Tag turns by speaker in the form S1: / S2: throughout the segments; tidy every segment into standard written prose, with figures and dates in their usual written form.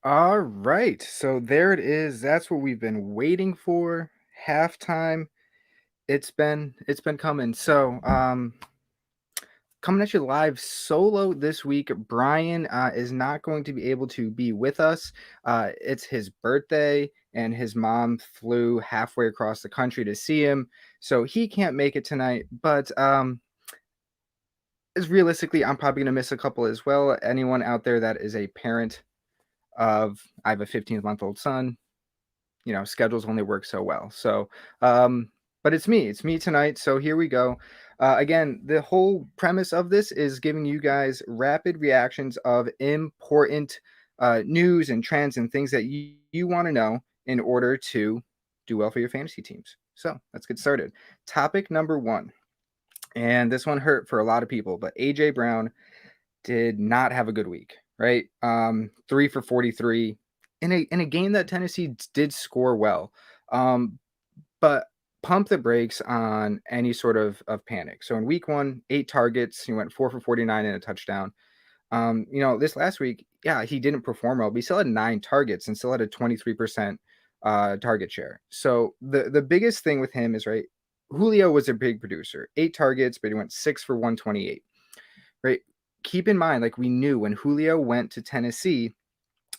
S1: All right. So there it is. That's what we've been waiting for. Halftime. It's been coming. Coming at you live solo this week. Brian is not going to be able to be with us. It's his birthday, and his mom flew halfway across the country to see him, so he can't make it tonight. But as realistically, I'm probably gonna miss a couple as well. Anyone out there that is a parent of, I have a 15-month-old son, schedules only work so well. But it's me tonight. So here we go. Again, the whole premise of this is giving you guys rapid reactions of important news and trends and things that you want to know in order to do well for your fantasy teams. So let's get started. Topic number one, and this one hurt for a lot of people, but AJ Brown did not have a good week, right? 3 for 43 in a game that Tennessee did score well. But pump the brakes on any sort of panic. So in week one, 8 targets, he went 4 for 49 and a touchdown. This last week, yeah, he didn't perform well, but he still had 9 targets and still had a 23% target share. So the biggest thing with him is, right, Julio was a big producer, 8 targets, but he went 6 for 128, right? Keep in mind, like we knew when Julio went to Tennessee,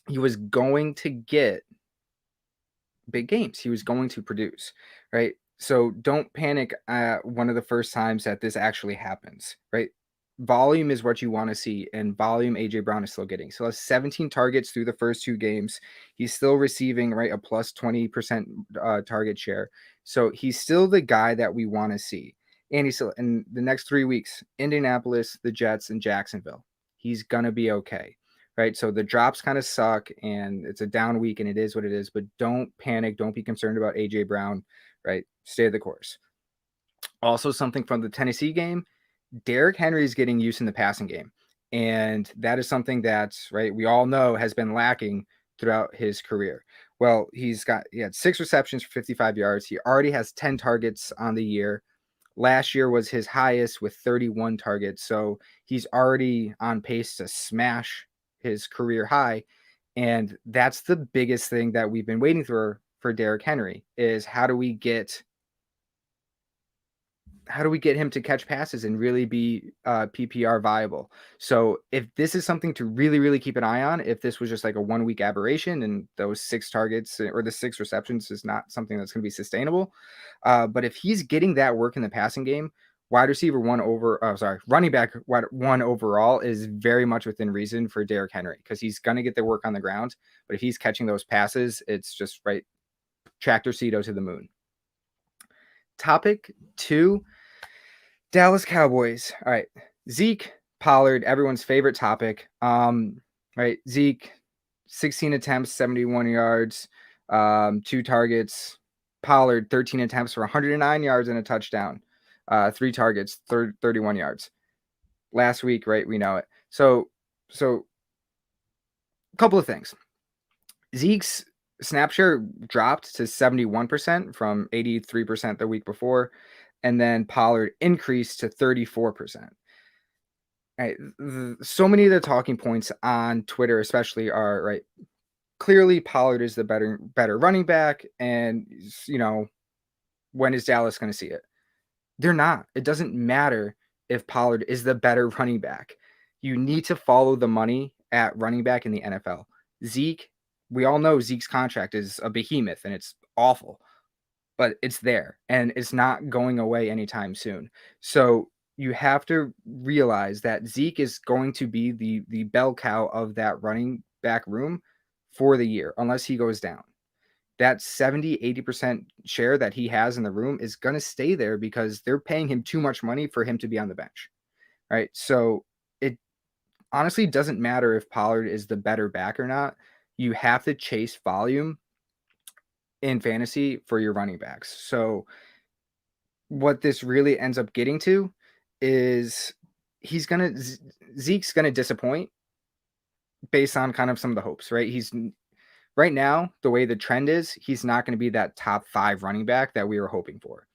S1: he was going to get big games. He was going to produce, right? So don't panic at one of the first times that this actually happens, right? Volume is what you want to see, and volume AJ Brown is still getting. So that's 17 targets through the first 2 games. He's still receiving, right, a plus 20% target share. So he's still the guy that we want to see. And he's still in the next 3 weeks, Indianapolis, the Jets, and Jacksonville. He's gonna be okay, right? So the drops kind of suck, and it's a down week, and it is what it is. But don't panic. Don't be concerned about AJ Brown, right? Stay the course. Also, something from the Tennessee game, Derrick Henry is getting used in the passing game, and that is something that, right, we all know has been lacking throughout his career. Well, he had 6 receptions for 55 yards. He already has 10 targets on the year. Last year was his highest with 31 targets. So he's already on pace to smash his career high. And that's the biggest thing that we've been waiting for Derrick Henry is how do we get him to catch passes and really be PPR viable? So if this is something to really, really keep an eye on, if this was just like a 1 week aberration and those 6 targets or the 6 receptions is not something that's going to be sustainable, but if he's getting that work in the passing game, running back one overall is very much within reason for Derrick Henry because he's going to get the work on the ground. But if he's catching those passes, it's just right tractor Cedo to the moon. Topic two, Dallas Cowboys. All right. Zeke, Pollard, everyone's favorite topic. Right. Zeke, 16 attempts, 71 yards, 2 targets. Pollard, 13 attempts for 109 yards and a touchdown. 3 targets, 31 yards. Last week, right? We know it. So a couple of things. Zeke's snap share dropped to 71% from 83% the week before. And then Pollard increased to 34%. Right. So many of the talking points on Twitter, especially, are right. Clearly, Pollard is the better running back, and when is Dallas going to see it? They're not. It doesn't matter if Pollard is the better running back. You need to follow the money at running back in the NFL. Zeke, we all know Zeke's contract is a behemoth, and it's awful. But it's there and it's not going away anytime soon. So you have to realize that Zeke is going to be the bell cow of that running back room for the year, unless he goes down. That 70-80% share that he has in the room is going to stay there because they're paying him too much money for him to be on the bench. Right. So it honestly doesn't matter if Pollard is the better back or not. You have to chase volume in fantasy for your running backs. So what this really ends up getting to is Zeke's gonna disappoint based on kind of some of the hopes, right? He's right now, the way the trend is, he's not going to be that top 5 running back that we were hoping for.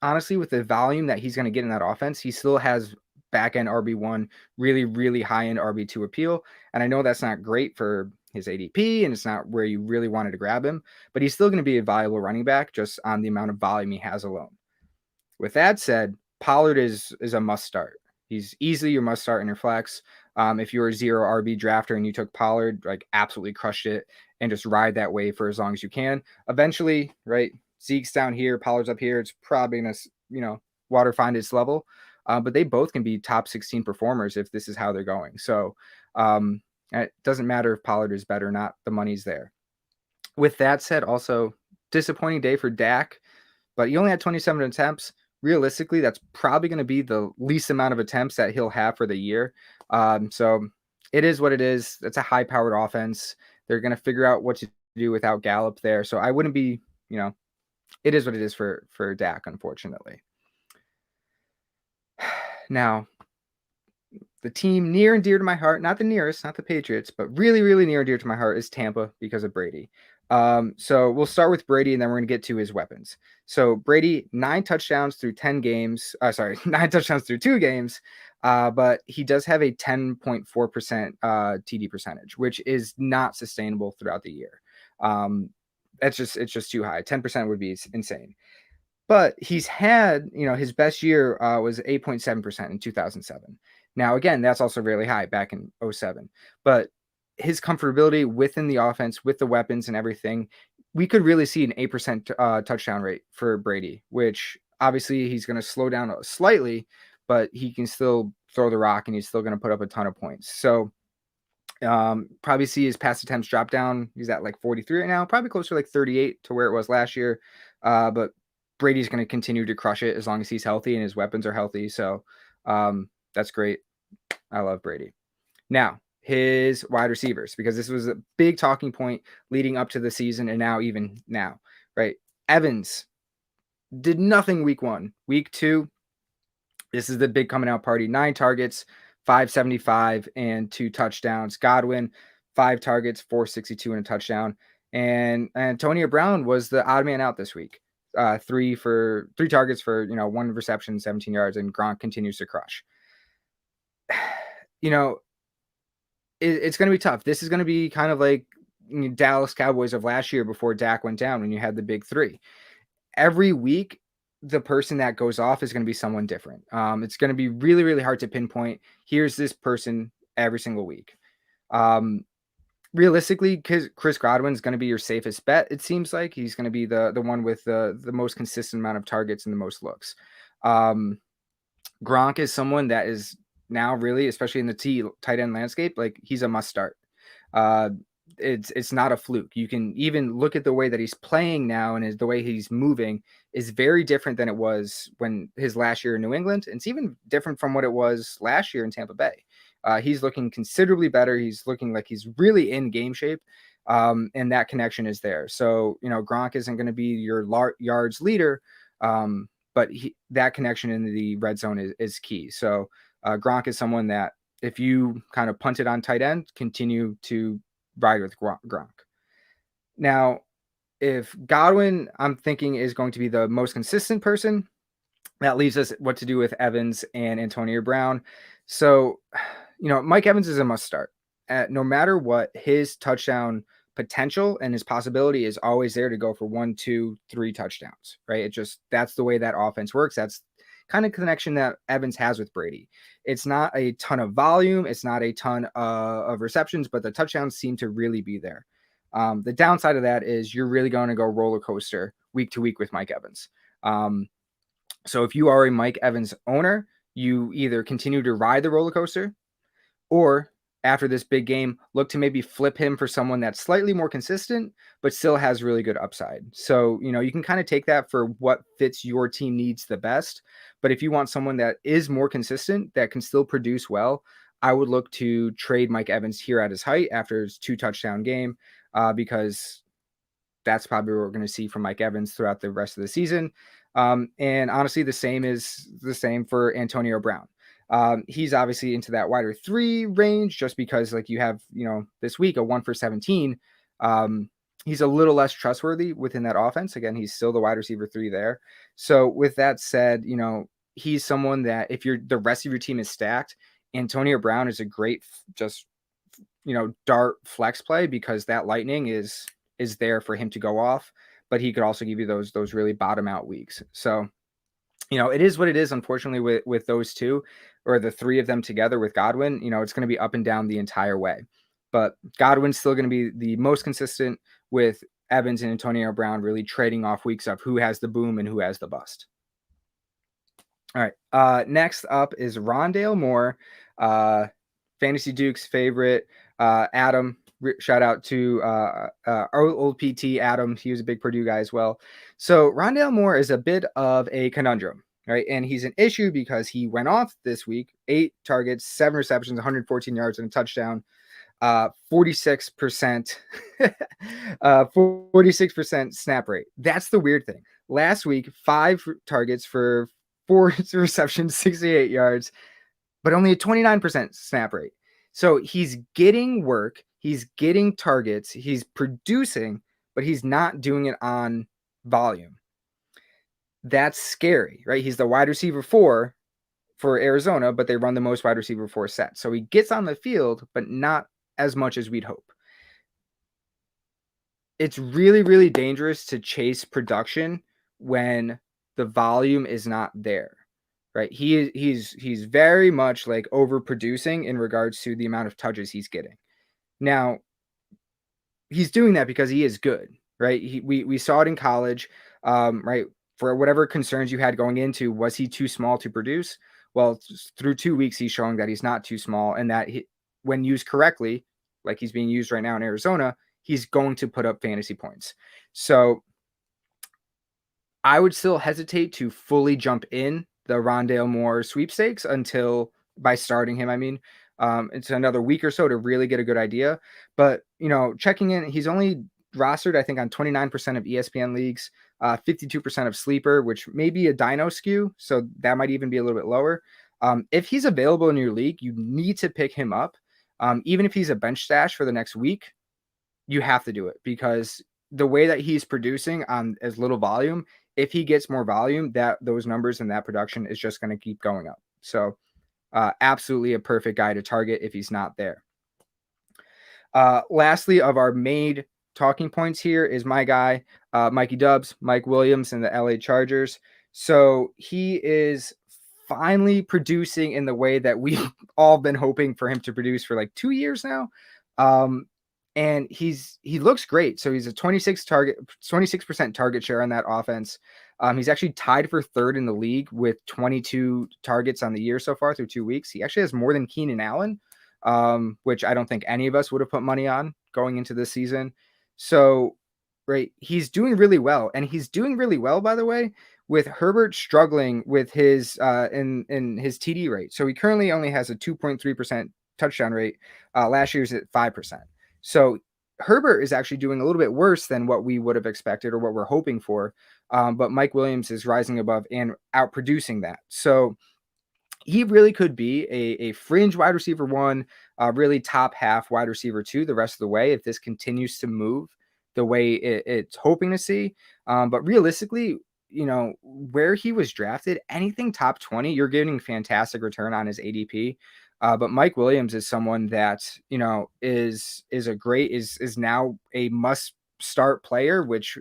S1: Honestly, with the volume that he's going to get in that offense, he still has back end RB1, really, really high end RB2 appeal. And I know that's not great for his ADP and it's not where you really wanted to grab him, but he's still going to be a valuable running back just on the amount of volume he has alone. With that said, Pollard is a must start. He's easily your must start in your flex. If you were a 0 RB drafter and you took Pollard, like absolutely crushed it and just ride that wave for as long as you can. Eventually, right, Zeke's down here, Pollard's up here. It's probably going to, water find its level. But they both can be top 16 performers if this is how they're going. So it doesn't matter if Pollard is better or not. The money's there. With that said, also disappointing day for Dak, but he only had 27 attempts. Realistically, that's probably going to be the least amount of attempts that he'll have for the year. So it is what it is. It's a high-powered offense. They're going to figure out what to do without Gallup there. So I wouldn't be, it is what it is for Dak, unfortunately. Now, the team near and dear to my heart, not the nearest, not the Patriots, but really, really near and dear to my heart is Tampa because of Brady. So we'll start with Brady and then we're going to get to his weapons. So Brady, 9 touchdowns through 10 games. 9 touchdowns through 2 games. But he does have a 10.4% TD percentage, which is not sustainable throughout the year. It's just too high. 10% would be insane. But he's had, his best year was 8.7% in 2007. Now, again, that's also really high back in 2007. But his comfortability within the offense, with the weapons and everything, we could really see an 8% touchdown rate for Brady, which obviously he's going to slow down slightly, but he can still throw the rock and he's still going to put up a ton of points. So probably see his pass attempts drop down. He's at like 43 right now, probably closer to like 38 to where it was last year. But Brady's going to continue to crush it as long as he's healthy and his weapons are healthy. So that's great. I love Brady. Now, his wide receivers, because this was a big talking point leading up to the season and now even now, right? Evans did nothing week 1. Week 2, this is the big coming out party. 9 targets, 575 and 2 touchdowns. Godwin, 5 targets, 462 and a touchdown. And Antonio Brown was the odd man out this week. 3 targets for 1 reception, 17 yards, and Gronk continues to crush. It's going to be tough. This is going to be kind of like Dallas Cowboys of last year before Dak went down when you had the big 3. Every week, the person that goes off is going to be someone different. It's going to be really, really hard to pinpoint. Here's this person every single week. Realistically, Chris Godwin is going to be your safest bet. It seems like he's going to be the one with the most consistent amount of targets and the most looks. Gronk is someone that is now really, especially in the tight end landscape, like he's a must start. It's not a fluke. You can even look at the way that he's playing now and the way he's moving is very different than it was when his last year in New England. And it's even different from what it was last year in Tampa Bay. He's looking considerably better. He's looking like he's really in game shape. And that connection is there. So, Gronk isn't going to be your yards leader, but that connection in the red zone is key. So Gronk is someone that if you kind of punt it on tight end, continue to ride with Gronk. Now, if Godwin, I'm thinking, is going to be the most consistent person, that leaves us what to do with Evans and Antonio Brown. So, Mike Evans is a must start. No matter what, his touchdown potential and his possibility is always there to go for 1, 2, 3 touchdowns, right? That's the way that offense works. That's kind of connection that Evans has with Brady. It's not a ton of volume. It's not a ton of receptions, but the touchdowns seem to really be there. The downside of that is you're really going to go roller coaster week to week with Mike Evans. So if you are a Mike Evans owner, you either continue to ride the roller coaster or after this big game, look to maybe flip him for someone that's slightly more consistent, but still has really good upside. So, you can kind of take that for what fits your team needs the best. But if you want someone that is more consistent, that can still produce well, I would look to trade Mike Evans here at his height after his 2 touchdown game, because that's probably what we're going to see from Mike Evans throughout the rest of the season. And honestly, the same for Antonio Brown. He's obviously into that wider 3 range just because like you have, this week a 1 for 17. He's a little less trustworthy within that offense. Again, he's still the wide receiver 3 there. So with that said, he's someone that if the rest of your team is stacked, Antonio Brown is a great dart flex play because that lightning is there for him to go off, but he could also give you those really bottom out weeks. So, it is what it is, unfortunately, with those two or the three of them together with Godwin. It's going to be up and down the entire way. But Godwin's still going to be the most consistent, with Evans and Antonio Brown really trading off weeks of who has the boom and who has the bust. All right. Next up is Rondale Moore, Fantasy Duke's favorite. Adam, shout out to our old PT Adam. He was a big Purdue guy as well. So Rondale Moore is a bit of a conundrum, right? And he's an issue because he went off this week, 8 targets, 7 receptions, 114 yards, and a touchdown. 46%, 46% snap rate. That's the weird thing. Last week, 5 targets for 4 receptions, 68 yards, but only a 29% snap rate. So he's getting work, he's getting targets, he's producing, but he's not doing it on volume. That's scary, right? He's the wide receiver 4 for Arizona, but they run the most wide receiver 4 sets. So he gets on the field, but not as much as we'd hope. It's really, really dangerous to chase production when the volume is not there, right? He's very much like overproducing in regards to the amount of touches he's getting. Now, he's doing that because he is good, right? We saw it in college, right? For whatever concerns you had going into, was he too small to produce? Well, through 2 weeks, he's showing that he's not too small, and that when used correctly, like he's being used right now in Arizona, he's going to put up fantasy points. So I would still hesitate to fully jump in the Rondale Moore sweepstakes until, by starting him, I mean, it's another week or so to really get a good idea. But, checking in, he's only rostered, I think, on 29% of ESPN leagues, 52% of sleeper, which may be a dino skew. So that might even be a little bit lower. If he's available in your league, you need to pick him up. Even if he's a bench stash for the next week, you have to do it, because the way that he's producing on as little volume, if he gets more volume, those numbers and that production is just going to keep going up. So absolutely a perfect guy to target if he's not there. Lastly, of our main talking points here is my guy, Mikey Dubs, Mike Williams in the LA Chargers. So he is finally producing in the way that we've all been hoping for him to produce for like 2 years now. And he looks great. So he's a 26% target share on that offense. He's actually tied for 3rd in the league with 22 targets on the year so far through 2 weeks. He actually has more than Keenan Allen, which I don't think any of us would have put money on going into this season. So, right, he's doing really well. And he's doing really well, by the way, with Herbert struggling with his in his TD rate. So he currently only has a 2.3% touchdown rate. Last year's at 5%. So Herbert is actually doing a little bit worse than what we would have expected or what we're hoping for. But Mike Williams is rising above and outproducing that. So he really could be a fringe wide receiver 1, really top half wide receiver 2 the rest of the way if this continues to move the way it's hoping to see. But realistically, where he was drafted, anything top 20, you're getting fantastic return on his ADP. But Mike Williams is someone that, is now a must start player, which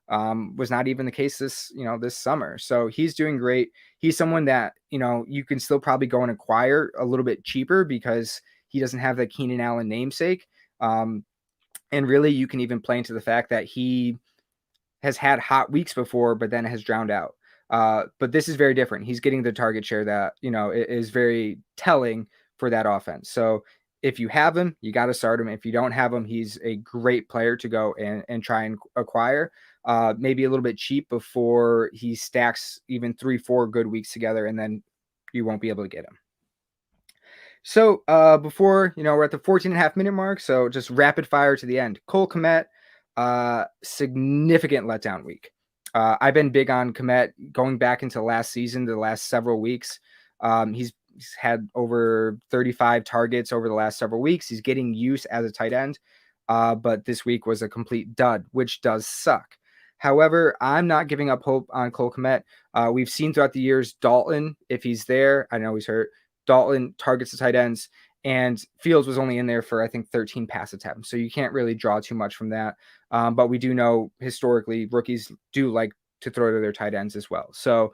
S1: was not even the case this summer. So he's doing great. He's someone that, you can still probably go and acquire a little bit cheaper because he doesn't have the Keenan Allen namesake. And really you can even play into the fact that he has had hot weeks before, but then has drowned out. But this is very different. He's getting the target share that, is very telling for that offense. So if you have him, you got to start him. If you don't have him, he's a great player to go and try and acquire, maybe a little bit cheap before he stacks even 3-4 good weeks together, and then you won't be able to get him. So before, we're at the 14.5 minute mark. So just rapid fire to the end. Cole Kmet, significant letdown week. I've been big on Kmet going back into last season, the last several weeks. He's had over 35 targets over the last several weeks. He's getting use as a tight end. But this week was a complete dud, which does suck. However, I'm not giving up hope on Cole Kmet. We've seen throughout the years, Dalton, if he's there, I know he's hurt, Dalton targets the tight ends, and Fields was only in there for, I think, 13 pass attempts. So you can't really draw too much from that. But we do know historically rookies do like to throw to their tight ends as well. So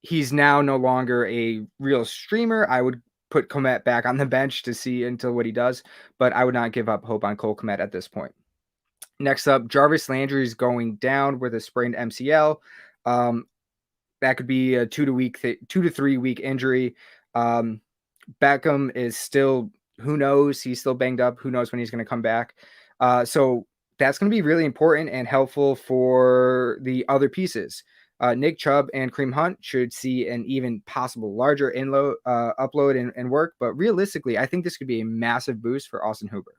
S1: he's now no longer a real streamer. I would put Kmet back on the bench to see until what he does, but I would not give up hope on Cole Kmet at this point. Next up, Jarvis Landry is going down with a sprained MCL. That could be a 2 to 3 week injury. Beckham is still, who knows? He's still banged up. Who knows when he's going to come back? So that's going to be really important and helpful for the other pieces. Nick Chubb and Kareem Hunt should see an even possible larger upload and work. But realistically, I think this could be a massive boost for Austin Hooper.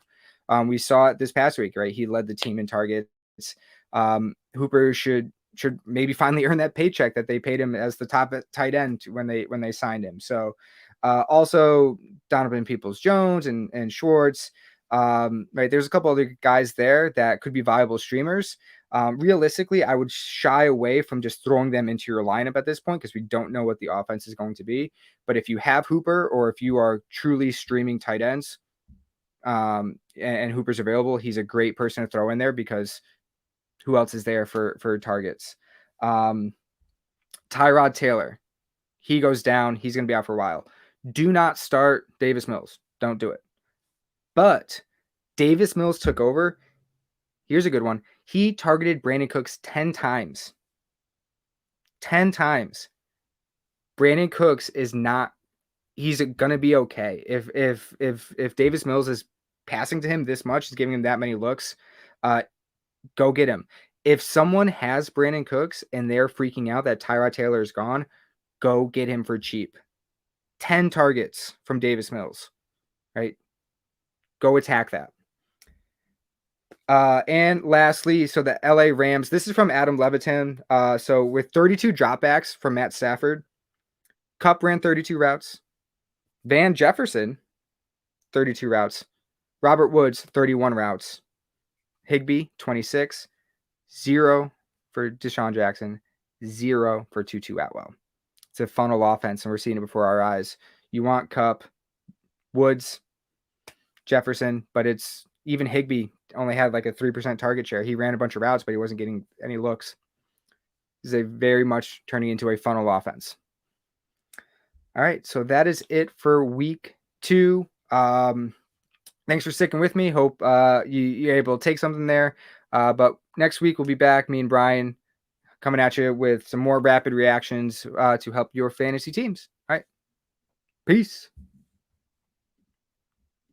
S1: We saw it this past week, right? He led the team in targets. Hooper should maybe finally earn that paycheck that they paid him as the top tight end when they signed him. So also Donovan Peoples-Jones and Schwartz. Right, there's a couple other guys there that could be viable streamers. Realistically, I would shy away from just throwing them into your lineup at this point because we don't know what the offense is going to be. But if you have Hooper, or if you are truly streaming tight ends, and Hooper's available, he's a great person to throw in there because who else is there for targets? Tyrod Taylor, he goes down. He's going to be out for a while. Do not start Davis Mills. Don't do it. But Davis Mills took over. Here's a good one. He targeted Brandon Cooks 10 times. 10 times. Brandon Cooks is not, he's going to be okay. If Davis Mills is passing to him this much, is giving him that many looks, go get him. If someone has Brandon Cooks and they're freaking out that Tyrod Taylor is gone, go get him for cheap. 10 targets from Davis Mills, right? Go attack that. And lastly, so the LA Rams, this is from Adam Levitin. So with 32 dropbacks from Matt Stafford, Kupp ran 32 routes. Van Jefferson, 32 routes. Robert Woods, 31 routes. Higbee, 26. 0 for Deshaun Jackson. 0 for Tutu Atwell. It's a funnel offense, and we're seeing it before our eyes. You want Kupp, Woods, Jefferson, but it's even Higbee only had like a 3% target share. He ran a bunch of routes, but he wasn't getting any looks. This is a very much turning into a funnel offense. All right, so that is it for week 2. Thanks for sticking with me. Hope you're able to take something there. But next week we'll be back, me and Brian, coming at you with some more rapid reactions to help your fantasy teams. All right, peace.